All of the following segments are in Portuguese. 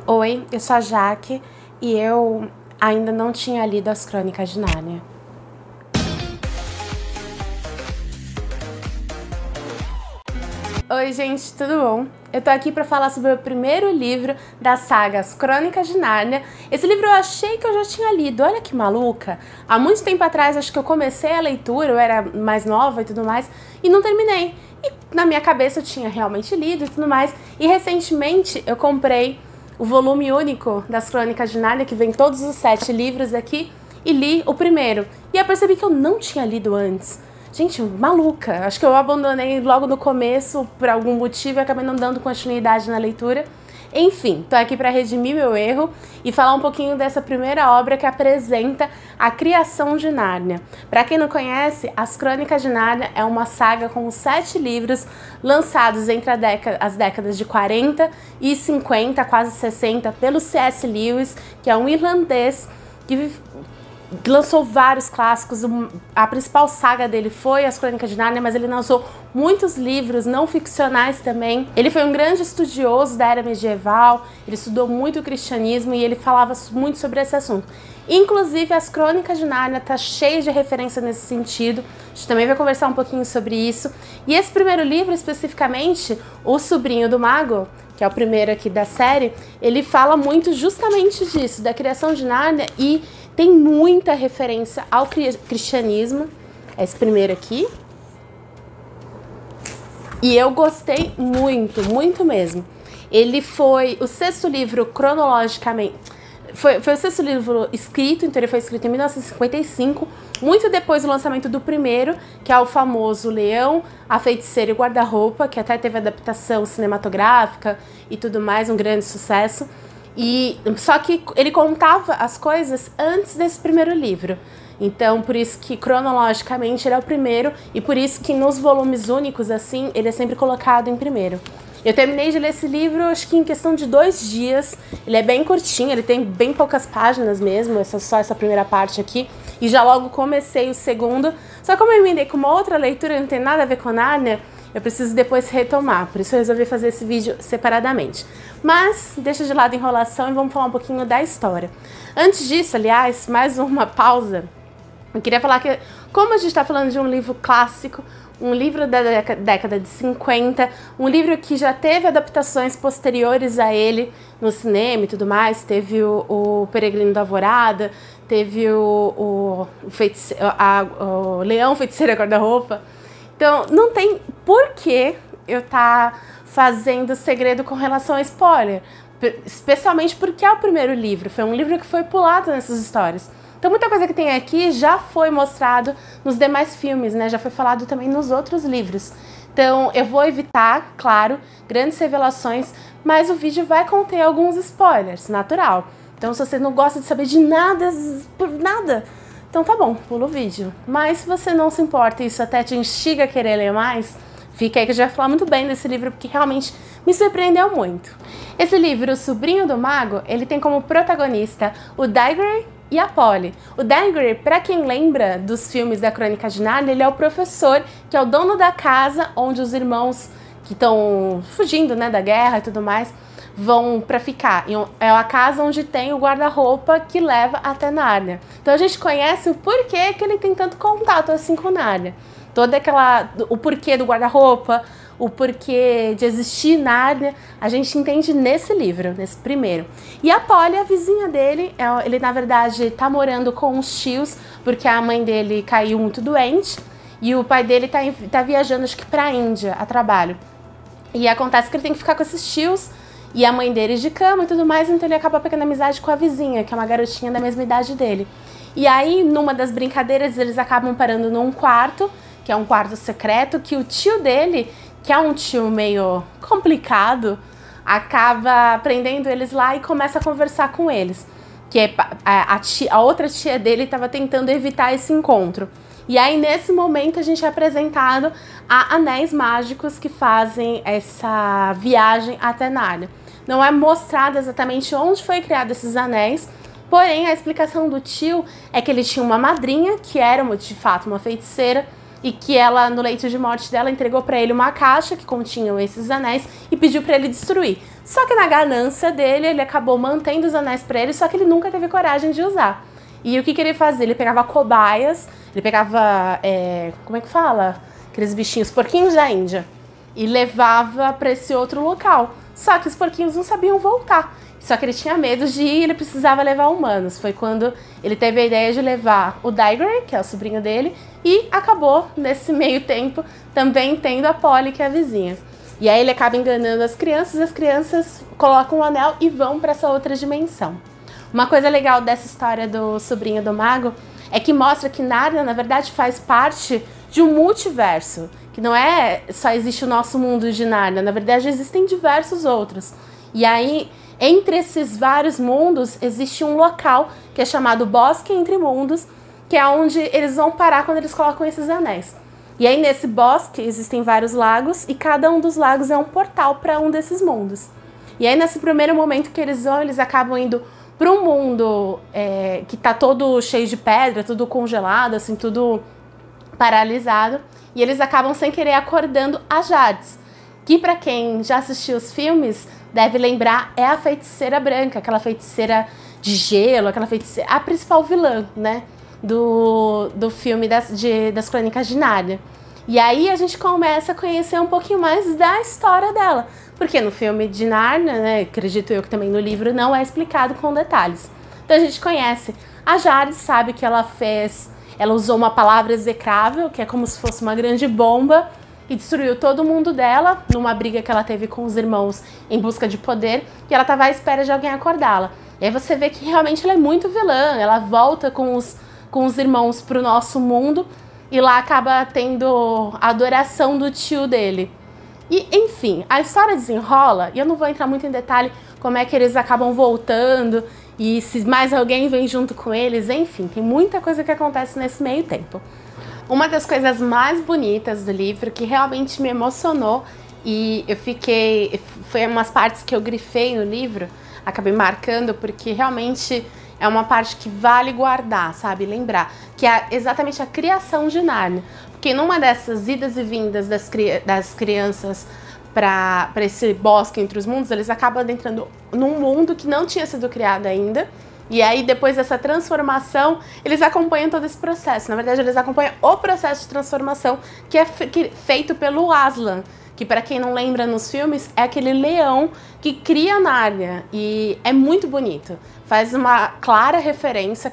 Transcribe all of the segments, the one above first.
Oi, eu sou a Jaque e eu ainda não tinha lido as Crônicas de Nárnia. Oi gente, tudo bom? Eu tô aqui pra falar sobre o primeiro livro da saga As Crônicas de Nárnia. Esse livro eu achei que eu já tinha lido, olha que maluca. Há muito tempo atrás, acho que eu comecei a leitura, eu era mais nova e tudo mais, e não terminei. E na minha cabeça eu tinha realmente lido e tudo mais, e recentemente eu comprei o volume único das Crônicas de Nárnia, que vem todos os 7 livros aqui, e li o primeiro. E eu percebi que eu não tinha lido antes. Gente, maluca. Acho que eu abandonei logo no começo por algum motivo e acabei não dando continuidade na leitura. Enfim, tô aqui para redimir meu erro e falar um pouquinho dessa primeira obra que apresenta a criação de Nárnia. Para quem não conhece, As Crônicas de Nárnia é uma saga com 7 livros lançados entre as décadas de 40 e 50, quase 60, pelo C.S. Lewis, que é um irlandês que lançou vários clássicos. A principal saga dele foi As Crônicas de Nárnia, mas ele lançou muitos livros não ficcionais também. Ele foi um grande estudioso da era medieval, ele estudou muito o cristianismo e ele falava muito sobre esse assunto. Inclusive, As Crônicas de Nárnia tá cheio de referência nesse sentido. A gente também vai conversar um pouquinho sobre isso. E esse primeiro livro, especificamente, O Sobrinho do Mago, que é o primeiro aqui da série, ele fala muito justamente disso, da criação de Nárnia, e tem muita referência ao cristianismo. Esse primeiro aqui. E eu gostei muito, muito mesmo. Ele foi o 6º livro cronologicamente. Foi o 6º livro escrito, então ele foi escrito em 1955, muito depois do lançamento do primeiro, que é o famoso Leão, a Feiticeira e o Guarda-Roupa, que até teve adaptação cinematográfica e tudo mais, um grande sucesso. Só que ele contava as coisas antes desse primeiro livro. Então, por isso que cronologicamente ele é o primeiro e por isso que nos volumes únicos, assim, ele é sempre colocado em primeiro. Eu terminei de ler esse livro, acho que em questão de 2 dias. Ele é bem curtinho, ele tem bem poucas páginas mesmo, só essa primeira parte aqui. E já logo comecei o segundo. Só que como eu emendei com uma outra leitura, não tem nada a ver com Nárnia, eu preciso depois retomar, por isso eu resolvi fazer esse vídeo separadamente. Mas deixa de lado a enrolação e vamos falar um pouquinho da história. Antes disso, aliás, mais uma pausa. Eu queria falar que, como a gente está falando de um livro clássico, um livro da década de 50, um livro que já teve adaptações posteriores a ele no cinema e tudo mais, teve o Peregrino da Alvorada, teve o Leão, Feiticeira e Guarda-Roupa. Então, não tem por que eu tá fazendo segredo com relação a spoiler, especialmente porque é o primeiro livro, foi um livro que foi pulado nessas histórias. Então, muita coisa que tem aqui já foi mostrado nos demais filmes, né? Já foi falado também nos outros livros. Então, eu vou evitar, claro, grandes revelações, mas o vídeo vai conter alguns spoilers, natural. Então, se você não gosta de saber de nada, por nada, então tá bom, pula o vídeo. Mas se você não se importa e isso até te instiga a querer ler mais, fica aí que eu já vou falar muito bem desse livro, porque realmente me surpreendeu muito. Esse livro, O Sobrinho do Mago, ele tem como protagonista o Diggory e a Polly. O Diggory, para quem lembra dos filmes da Crônica de Nárnia, ele é o professor, que é o dono da casa onde os irmãos que estão fugindo, né, da guerra e tudo mais, vão para ficar. É a casa onde tem o guarda-roupa que leva até Nárnia. Então a gente conhece o porquê que ele tem tanto contato assim com Nárnia. O porquê do guarda-roupa, o porquê de existir Nárnia, a gente entende nesse livro, nesse primeiro. E a Polly, a vizinha dele, ele na verdade tá morando com os tios, porque a mãe dele caiu muito doente, e o pai dele tá viajando, acho que pra Índia, a trabalho. E acontece que ele tem que ficar com esses tios, e a mãe dele de cama e tudo mais, então ele acaba pegando amizade com a vizinha, que é uma garotinha da mesma idade dele. E aí, numa das brincadeiras, eles acabam parando num quarto, que é um quarto secreto, que o tio dele, que é um tio meio complicado, acaba prendendo eles lá e começa a conversar com eles. Que a outra tia dele estava tentando evitar esse encontro. E aí, nesse momento, a gente é apresentado a anéis mágicos que fazem essa viagem até Nárnia. Não é mostrado exatamente onde foi criado esses anéis, porém, a explicação do tio é que ele tinha uma madrinha, que era de fato uma feiticeira, e que ela, no leito de morte dela, entregou para ele uma caixa que continha esses anéis e pediu para ele destruir. Só que na ganância dele, ele acabou mantendo os anéis para ele, só que ele nunca teve coragem de usar. E o que ele fazia? Ele pegava cobaias, ele pegava, como é que fala? Aqueles bichinhos, porquinhos da Índia, e levava para esse outro local. Só que os porquinhos não sabiam voltar. Só que ele tinha medo de ir e ele precisava levar humanos. Foi quando ele teve a ideia de levar o Diggory, que é o sobrinho dele, e acabou, nesse meio tempo, também tendo a Polly, que é a vizinha. E aí ele acaba enganando as crianças colocam o anel e vão para essa outra dimensão. Uma coisa legal dessa história do sobrinho do mago é que mostra que Nárnia, na verdade, faz parte de um multiverso. Que não é só existe o nosso mundo de Nárnia, na verdade existem diversos outros. E aí, entre esses vários mundos, existe um local que é chamado Bosque Entre Mundos, que é onde eles vão parar quando eles colocam esses anéis. E aí, nesse bosque, existem vários lagos, e cada um dos lagos é um portal para um desses mundos. E aí, nesse primeiro momento que eles vão, eles acabam indo para um mundo que tá todo cheio de pedra, tudo congelado, assim, tudo paralisado. E eles acabam sem querer acordando a Jades, que para quem já assistiu os filmes deve lembrar é a feiticeira branca, aquela feiticeira de gelo, aquela feiticeira, a principal vilã, né, do filme das Crônicas de Nárnia. E aí a gente começa a conhecer um pouquinho mais da história dela, porque no filme de Nárnia, né, acredito eu que também no livro não é explicado com detalhes. Então a gente conhece a Jades, sabe que ela usou uma palavra execrável, que é como se fosse uma grande bomba, e destruiu todo mundo dela, numa briga que ela teve com os irmãos em busca de poder, e ela estava à espera de alguém acordá-la. E aí você vê que realmente ela é muito vilã, ela volta com os irmãos para o nosso mundo, e lá acaba tendo a adoração do tio dele. E, enfim, a história desenrola, e eu não vou entrar muito em detalhe como é que eles acabam voltando, e se mais alguém vem junto com eles, enfim, tem muita coisa que acontece nesse meio tempo. Uma das coisas mais bonitas do livro, que realmente me emocionou, e foi umas partes que eu grifei no livro, acabei marcando, porque realmente é uma parte que vale guardar, sabe, lembrar, que é exatamente a criação de Nárnia. Porque numa dessas idas e vindas das crianças para esse bosque entre os mundos, eles acabam adentrando num mundo que não tinha sido criado ainda. E aí, depois dessa transformação, eles acompanham todo esse processo. Na verdade, eles acompanham o processo de transformação que é feito pelo Aslan, que, para quem não lembra nos filmes, é aquele leão que cria Nárnia. E é muito bonito. Faz uma clara referência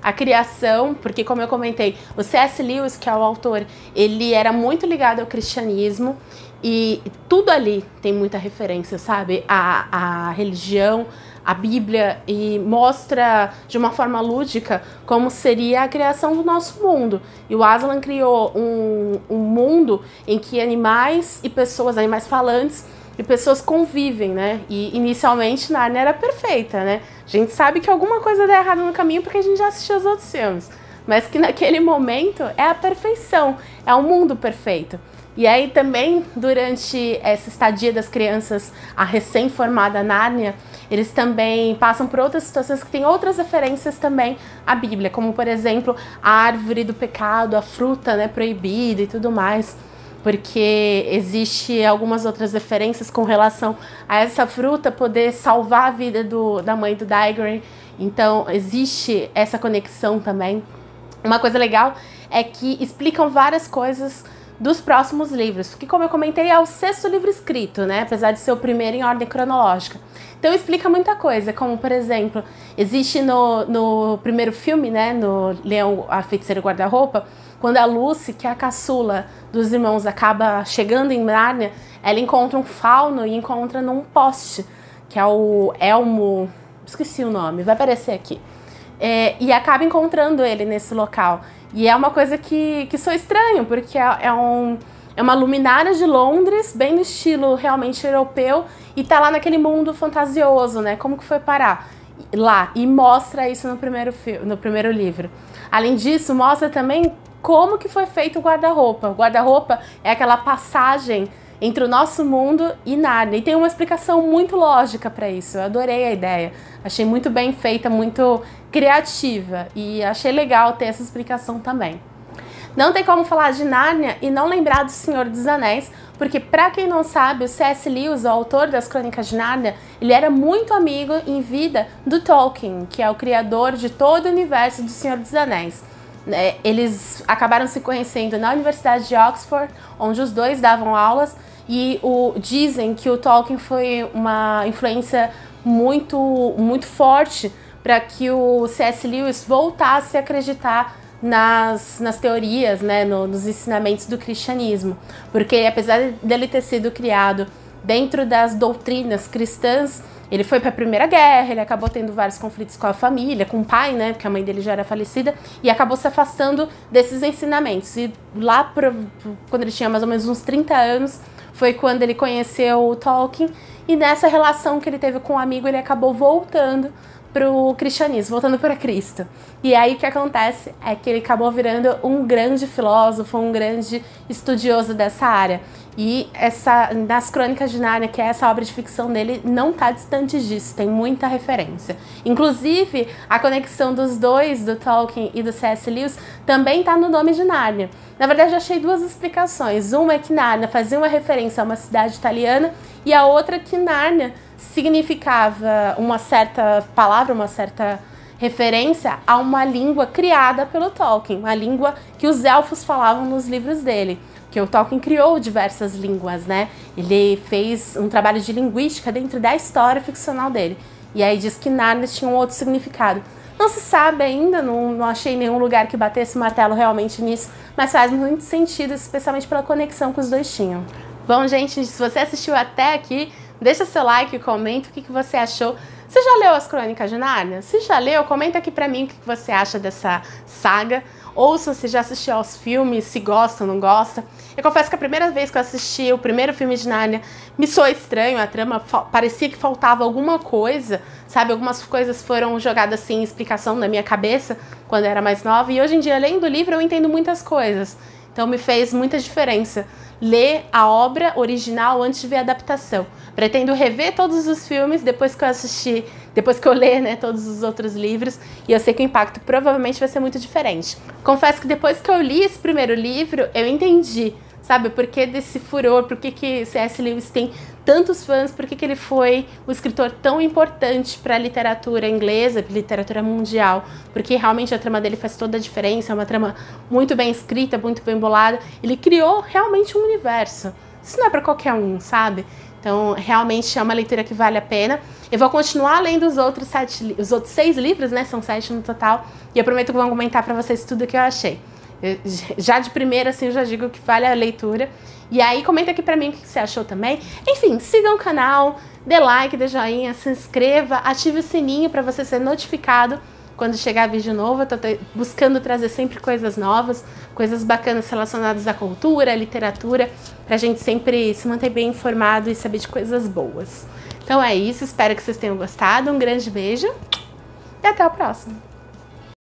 à criação, porque, como eu comentei, o C.S. Lewis, que é o autor, ele era muito ligado ao cristianismo, e tudo ali tem muita referência, sabe? A religião, a Bíblia, e mostra de uma forma lúdica como seria a criação do nosso mundo. E o Aslan criou um mundo em que animais e pessoas, animais falantes e pessoas convivem, né? E inicialmente Nárnia era perfeita, né? A gente sabe que alguma coisa dá errado no caminho porque a gente já assistiu os outros filmes, mas que naquele momento é a perfeição, é o mundo perfeito. E aí também, durante essa estadia das crianças, a recém-formada Nárnia, eles também passam por outras situações que têm outras referências também à Bíblia, como, por exemplo, a árvore do pecado, a fruta, né, proibida e tudo mais, porque existe algumas outras referências com relação a essa fruta poder salvar a vida da mãe do Diggory. Então, existe essa conexão também. Uma coisa legal é que explicam várias coisas dos próximos livros, porque, como eu comentei, é o 6º livro escrito, né? Apesar de ser o primeiro em ordem cronológica. Então explica muita coisa, como, por exemplo, existe no primeiro filme, né, no Leão, a Feiticeira Guarda-Roupa, quando a Lucy, que é a caçula dos irmãos, acaba chegando em Nárnia, ela encontra um fauno e encontra num poste, que é o Elmo, esqueci o nome, vai aparecer aqui. E acaba encontrando ele nesse local. E é uma coisa que sou estranho, porque é uma luminária de Londres, bem no estilo realmente europeu, e tá lá naquele mundo fantasioso, né? Como que foi parar lá? E mostra isso no primeiro livro. Além disso, mostra também como que foi feito o guarda-roupa. O guarda-roupa é aquela passagem entre o nosso mundo e Nárnia. E tem uma explicação muito lógica para isso. Eu adorei a ideia. Achei muito bem feita, muito criativa. E achei legal ter essa explicação também. Não tem como falar de Nárnia e não lembrar do Senhor dos Anéis, porque pra quem não sabe, o C.S. Lewis, o autor das Crônicas de Nárnia, ele era muito amigo em vida do Tolkien, que é o criador de todo o universo do Senhor dos Anéis. Eles acabaram se conhecendo na Universidade de Oxford, onde os dois davam aulas, e dizem que o Tolkien foi uma influência muito forte para que o C.S. Lewis voltasse a acreditar nas teorias, né, nos ensinamentos do cristianismo. Porque apesar dele ter sido criado dentro das doutrinas cristãs, ele foi para a Primeira Guerra, ele acabou tendo vários conflitos com a família, com o pai, né, porque a mãe dele já era falecida, e acabou se afastando desses ensinamentos. E lá, quando ele tinha mais ou menos uns 30 anos, foi quando ele conheceu o Tolkien, e nessa relação que ele teve com um amigo, ele acabou voltando para o cristianismo, voltando para Cristo. E aí o que acontece é que ele acabou virando um grande filósofo, um grande estudioso dessa área. E nas Crônicas de Nárnia, que é essa obra de ficção dele, não está distante disso, tem muita referência. Inclusive, a conexão dos dois, do Tolkien e do C.S. Lewis, também está no nome de Nárnia. Na verdade, eu achei duas explicações. Uma é que Nárnia fazia uma referência a uma cidade italiana, e a outra que Nárnia significava uma certa palavra, uma certa referência a uma língua criada pelo Tolkien, uma língua que os elfos falavam nos livros dele. Que o Tolkien criou diversas línguas, né? Ele fez um trabalho de linguística dentro da história ficcional dele. E aí diz que Nárnia tinha um outro significado. Não se sabe ainda, não achei nenhum lugar que batesse o martelo realmente nisso, mas faz muito sentido, especialmente pela conexão que os dois tinham. Bom, gente, se você assistiu até aqui, deixa seu like e comenta o que você achou. Você já leu as Crônicas de Nárnia? Se já leu, comenta aqui pra mim o que você acha dessa saga. Ou se você já assistiu aos filmes, se gosta ou não gosta. Eu confesso que a primeira vez que eu assisti o primeiro filme de Nárnia me soou estranho, a trama parecia que faltava alguma coisa, sabe? Algumas coisas foram jogadas sem explicação na minha cabeça quando eu era mais nova. E hoje em dia, lendo o livro, eu entendo muitas coisas. Então me fez muita diferença ler a obra original antes de ver a adaptação. Pretendo rever todos os filmes depois que eu assistir, depois que eu ler, né, todos os outros livros, e eu sei que o impacto provavelmente vai ser muito diferente. Confesso que depois que eu li esse primeiro livro, eu entendi, sabe, por que desse furor, por que C.S. Lewis tem tantos fãs, por que ele foi o escritor tão importante para a literatura inglesa, para a literatura mundial, porque realmente a trama dele faz toda a diferença, é uma trama muito bem escrita, muito bem bolada. Ele criou realmente um universo. Isso não é para qualquer um, sabe? Então, realmente é uma leitura que vale a pena. Eu vou continuar lendo os outros 6 livros, né? São 7 no total. E eu prometo que vou comentar para vocês tudo o que eu achei. Já de primeira, assim, eu já digo que vale a leitura. E aí, comenta aqui pra mim o que você achou também. Enfim, siga o canal, dê like, dê joinha, se inscreva, ative o sininho pra você ser notificado quando chegar vídeo novo. Eu tô buscando trazer sempre coisas novas, coisas bacanas relacionadas à cultura, à literatura, pra gente sempre se manter bem informado e saber de coisas boas. Então é isso, espero que vocês tenham gostado. Um grande beijo e até o próximo.